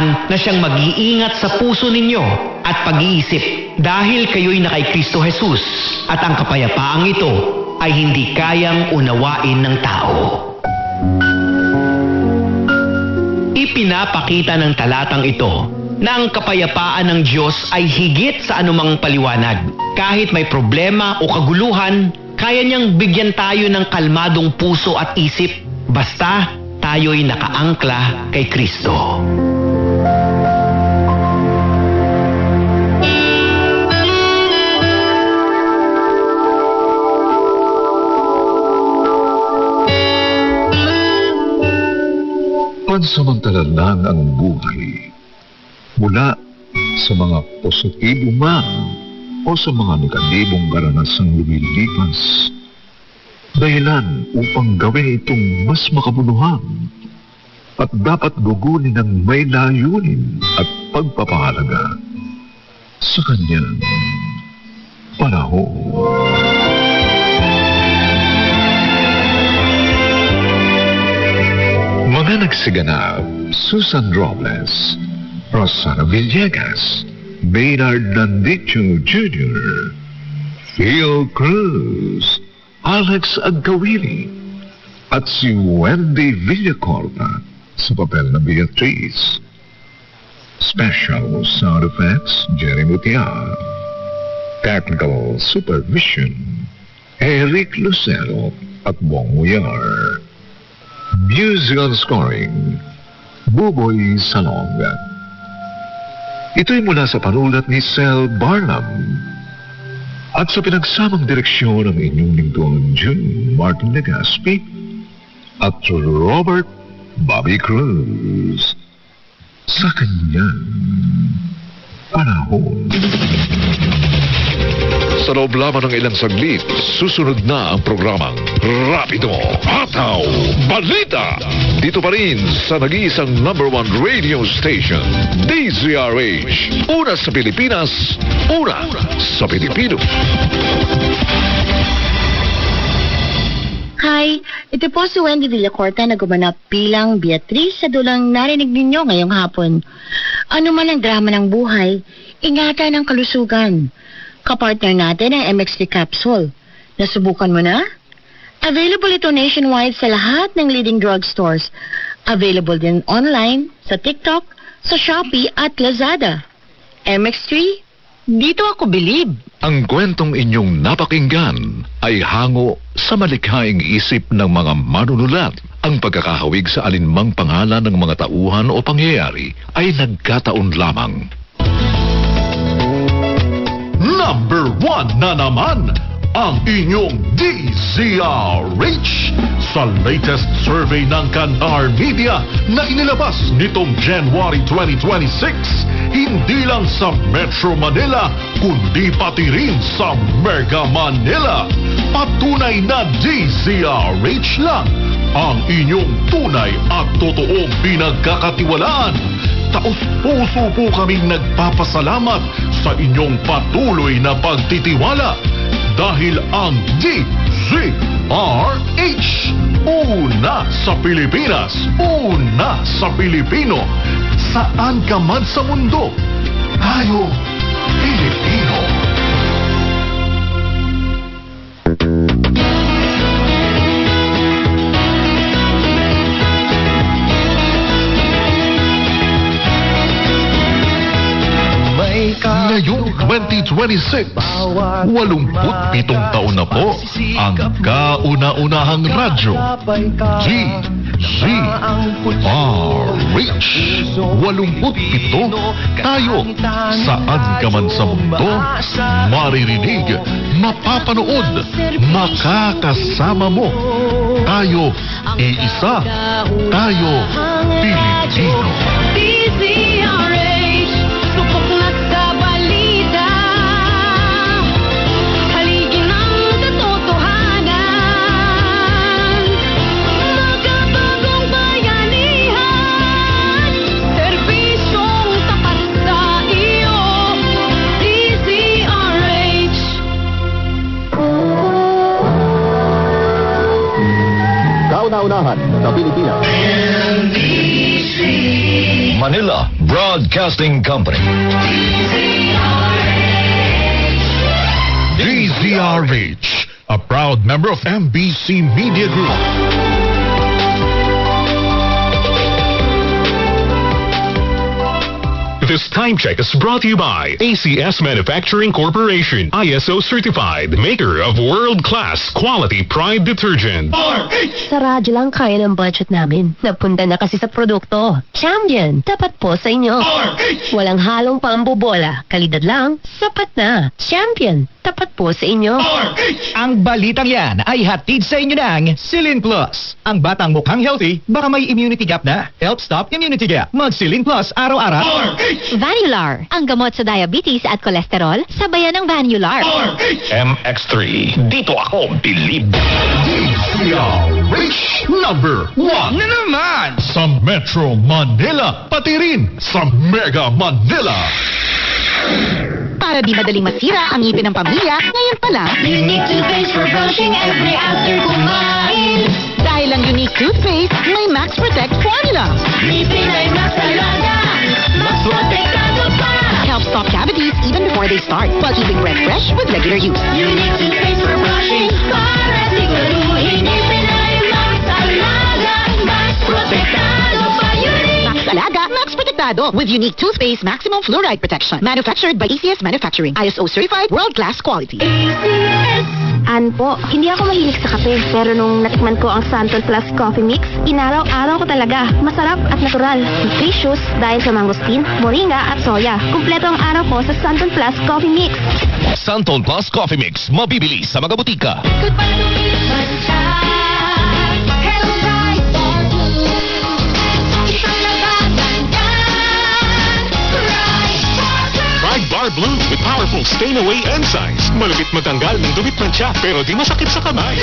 kapayapaan na siyang mag-iingat sa puso ninyo at pag-iisip dahil kayo'y na kay Kristo Jesus at ang kapayapaang ito ay hindi kayang unawain ng tao. Ipinapakita ng talatang ito na ang kapayapaan ng Diyos ay higit sa anumang paliwanag. Kahit may problema o kaguluhan, kaya niyang bigyan tayo ng kalmadong puso at isip basta tayo'y nakaangkla kay Kristo. Pansamantala lang ang buhay mula sa mga positibo man o sa mga negatibong karanasang lumilipas. Dahilan upang gawin itong mas makabuluhan at dapat gugunin ng may layunin at pagpapahalaga sa kanyang panahon. Mga nagsiganap: Susan Robles, Rosana Villegas, Maynard Nandicho Jr., Phil Cruz, Alex Agawili, at si Wendy Villacorta sa papel na Beatrice. Special sound effects, Jerry Mutia. Technical supervision, Eric Lucero at Bong Muyar. Musical scoring, Buboy Salonga. Ito'y mula sa panulat ni Sel Barnum at sa pinagsamang direksyon ng inyong lingkod June Martin Legaspi at Robert Bobby Cruz sa kanyang panahon. Sa loob lamang ng ilang saglit, susunod na ang programang Rapido, Hataw, Balita. Dito pa rin sa nag-iisang #1 radio station, DZRH. Una sa Pilipinas, una sa Pilipino. Hi, ito po si Wendy Villacorta na gumanap bilang Beatrice sa dulang narinig ninyo ngayong hapon. Ano man ang drama ng buhay, ingatan ang kalusugan. Kapartner natin ang MX3 Capsule. Nasubukan mo na? Available ito nationwide sa lahat ng leading drugstores. Available din online, sa TikTok, sa Shopee at Lazada. MX3, dito ako believe. Ang kwentong inyong napakinggan ay hango sa malikhaing isip ng mga manunulat. Ang pagkakahawig sa alinmang pangalan ng mga tauhan o pangyayari ay nagkataon lamang. #1 na naman ang inyong DZRH sa latest survey ng Kantar Media na inilabas nitong January 2026. Hindi lang sa Metro Manila, kundi pati rin sa Mega Manila. Patunay na DZRH lang ang inyong tunay at totoong pinagkakatiwalaan. Taos-puso po kaming nagpapasalamat sa inyong patuloy na pagtitiwala dahil ang DZRH, una sa Pilipinas, una sa Pilipino. Saan ka man sa mundo, tayo Pilipino. Ngayong 2026, 87 taon na po ang kauna-unahang radyo, DZRH. 87 tayo. Saan ka man sa mundo, maririnig, mapapanood, makakasama mo. Tayo, iisa. Tayo, Pilipino. Kauna-unahan sa Pilipinas. NBC Manila Broadcasting Company. DZRH, a proud member of MBC Media Group. This time check is brought to you by ACS Manufacturing Corporation, ISO certified, maker of world-class quality Pride detergent. Sa radyo lang kaya ng budget namin. Napunta na kasi sa produkto. Champion, tapat po sa inyo. Walang halong pambobola. Kalidad lang, sapat na. Champion, tapat po sa inyo. Ang balitang yan ay hatid sa inyo ng Silin Plus. Ang batang mukhang healthy, baka may immunity gap na. Help stop immunity gap. Mag Silin Plus araw-araw. Vanular, ang gamot sa diabetes at kolesterol, sabayan ng Vanular. MX3, dito ako bilib. DZRH number 1 Na naman! sa Metro Manila, pati rin sa Mega Manila. Para di madaling masira ang ngipin ng pamilya, ngayon pa lang, Unique Toothpaste for brushing every after kumain. Dahil ang Unique Toothpaste, may Max Protect formula. Ngipin ay mas talaga, mas protektado pa. Help stop cavities even before they start, while keeping breath fresh with regular use. Unique Toothpaste for brushing, para siguraduhin ngipin ay mas talaga, mas protektado pa. Max Alaga, Max Protektado with Unique Toothpaste Maximum Fluoride Protection. Manufactured by ACS Manufacturing. ISO certified, world-class quality. An po, hindi ako mahilig sa kape, pero nung natikman ko ang Santon Plus Coffee Mix, inaraw-araw ko talaga. Masarap at natural. Nutritious dahil sa mangosteen, moringa at soya. Kumpleto ang araw ko sa Santon Plus Coffee Mix. Santon Plus Coffee Mix, mabibili sa mga butika. Pride Bar Blue with powerful stain-away enzymes. Malupit matanggal ng dumit mancha pero di masakit sa kamay.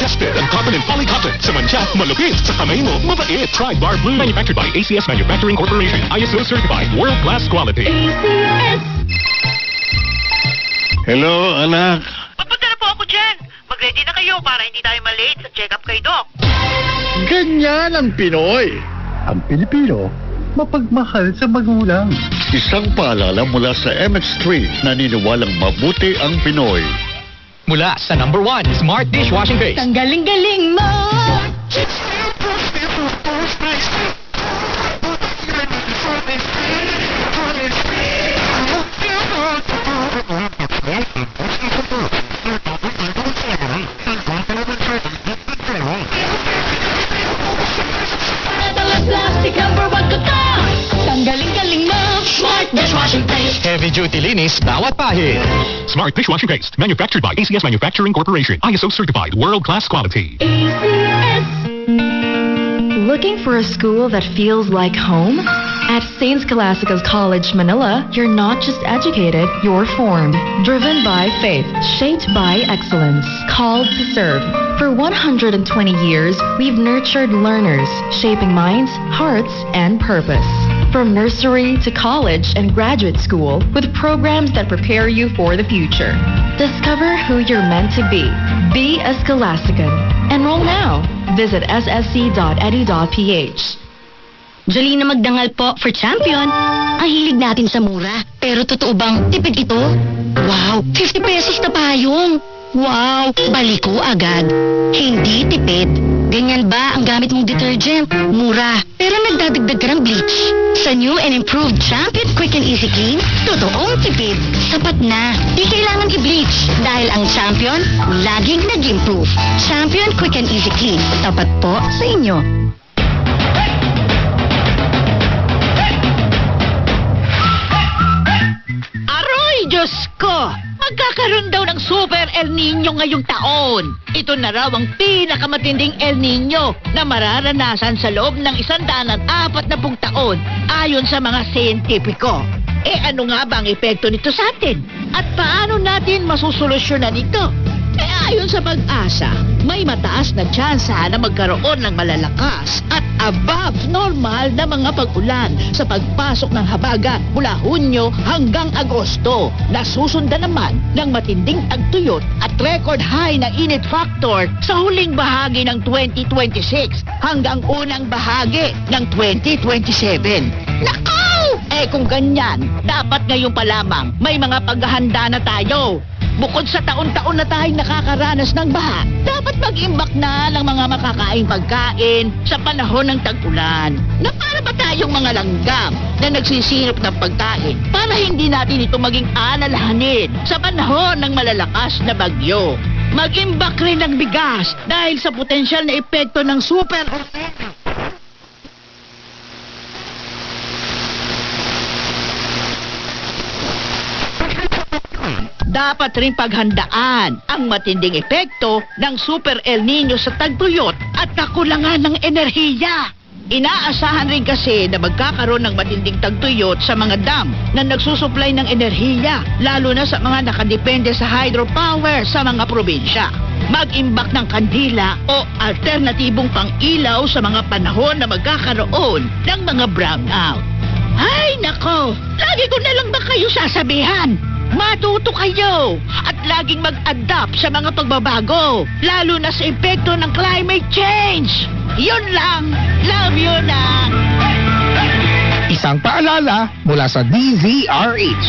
Tested ang cotton and polycotton. Sa mancha, malupit. Sa kamay mo, mabait. Pride Bar Blue. Manufactured by ACS Manufacturing Corporation. ISO certified. World-class quality. Hello, anak. Papunta na po ako dyan. Mag-ready na kayo para hindi tayo malate sa check-up kay Doc. Ganyan ang Pinoy. Ang Pilipino, mapagmahal sa magulang. Isang paalala mula sa MX3, naniniwalang mabuti ang Pinoy. Mula sa number 1, Smart Dishwashing Paste. Ang galing-galing mo! Ang galing-galing mo! Smart Dishwashing Paste. Heavy duty linis, bawat pahid. Smart Dishwashing Paste. Manufactured by ACS Manufacturing Corporation. ISO certified. World-class quality. Looking for a school that feels like home? At St. Scholastica's College, Manila, you're not just educated, you're formed. Driven by faith, shaped by excellence, called to serve. For 120 years, we've nurtured learners, shaping minds, hearts, and purpose. From nursery to college and graduate school, with programs that prepare you for the future. Discover who you're meant to be. Be a Scholastican. Enroll now. Visit ssc.edu.ph. Jolina Magdangal po for Champion. Ang hilig natin sa mura. Pero totoo bang tipid ito? Wow, 50 pesos na payong. Wow, baliko agad. Hindi tipid. Ganyan ba ang gamit mong detergent? Mura, pero nagdadagdag ka ng bleach. Sa new and improved Champion Quick and Easy Clean, totoong tipid. Sapat na. Di kailangan i-bleach. Dahil ang Champion, laging nag-improve. Champion Quick and Easy Clean. Tapat po sa inyo. Aroy, Diyos ko! Magkakaroon daw ng Super El Nino ngayong taon. Ito na raw ang pinakamatinding El Nino na mararanasan sa loob ng 140 taon ayon sa mga siyentipiko. Ano nga ba ang epekto nito sa atin? At paano natin masusolusyonan ito? Kaya ayon sa Pag-asa, may mataas na tsansa na magkaroon ng malalakas at above normal na mga pag-ulan sa pagpasok ng habagat mula Hunyo hanggang Agosto. Nasusundan naman ng matinding tagtuyot at record high na init factor sa huling bahagi ng 2026 hanggang unang bahagi ng 2027. Nakaw! Kung ganyan, dapat ngayon pa lamang may mga paghahanda na tayo. Bukod sa taon-taon na tayong nakakaranas ng baha, dapat mag-imbak na ng mga makakaing pagkain sa panahon ng tag-ulan. Na para ba tayong mga langgam na nagsisirap ng pagkain para hindi natin ito maging alalahanin sa panahon ng malalakas na bagyo. Mag-imbak rin ng bigas dahil sa potensyal na epekto ng super dapat rin paghandaan ang matinding epekto ng Super El Nino sa tagtuyot at kakulangan ng enerhiya. Inaasahan rin kasi na magkakaroon ng matinding tagtuyot sa mga dam na nagsusupply ng enerhiya, lalo na sa mga nakadepende sa hydropower sa mga probinsya. Mag-imbak ng kandila o alternatibong pang-ilaw sa mga panahon na magkakaroon ng mga brownout. Ay, nako! Lagi ko na lang ba kayo sasabihan? Matuto kayo at laging mag-adapt sa mga pagbabago, lalo na sa epekto ng climate change. Yun lang. Love you na. Isang paalala mula sa DZRH.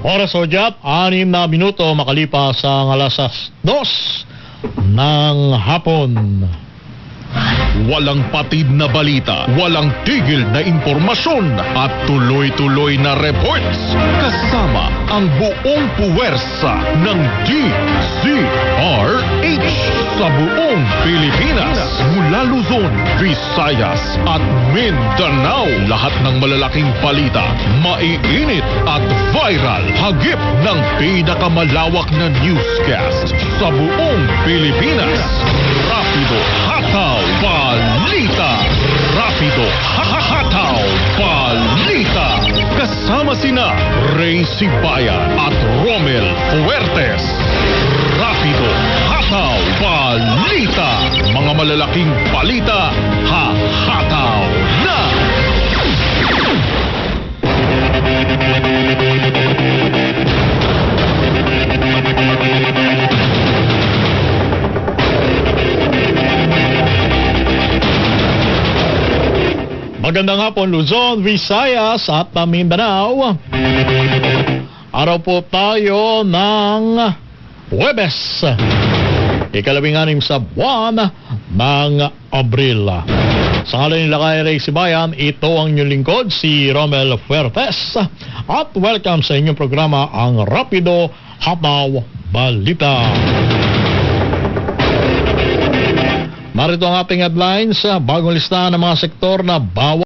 Oras o Jap, 6 na minuto makalipas ang alas 2 ng hapon. Walang patid na balita, walang tigil na impormasyon at tuloy-tuloy na reports. Kasama ang buong puwersa ng DZRH sa buong Pilipinas. Mula Luzon, Visayas at Mindanao. Lahat ng malalaking balita, maiinit at viral. Hagip ng pinakamalawak na newscast sa buong Pilipinas. Rapido, hataw, balita. Rapido, hataw, balita. Kasama sina Ray Sibayan at Romel Fuertes. Rapido, hataw, balita. Mga malalaking balita, hataw na. Magandang hapon Luzon, Visayas at Mindanao. Araw po tayo ng Huwebes, ika-16 sa buwan ng Abril. Sa ngalan nila kay Ray Sibayan, ito ang inyong lingkod, si Romel Fuertes. At welcome sa inyong programa, ang Rapido Hataw Balita. Narito ang ating headlines, bagong listahan ng mga sektor na bawal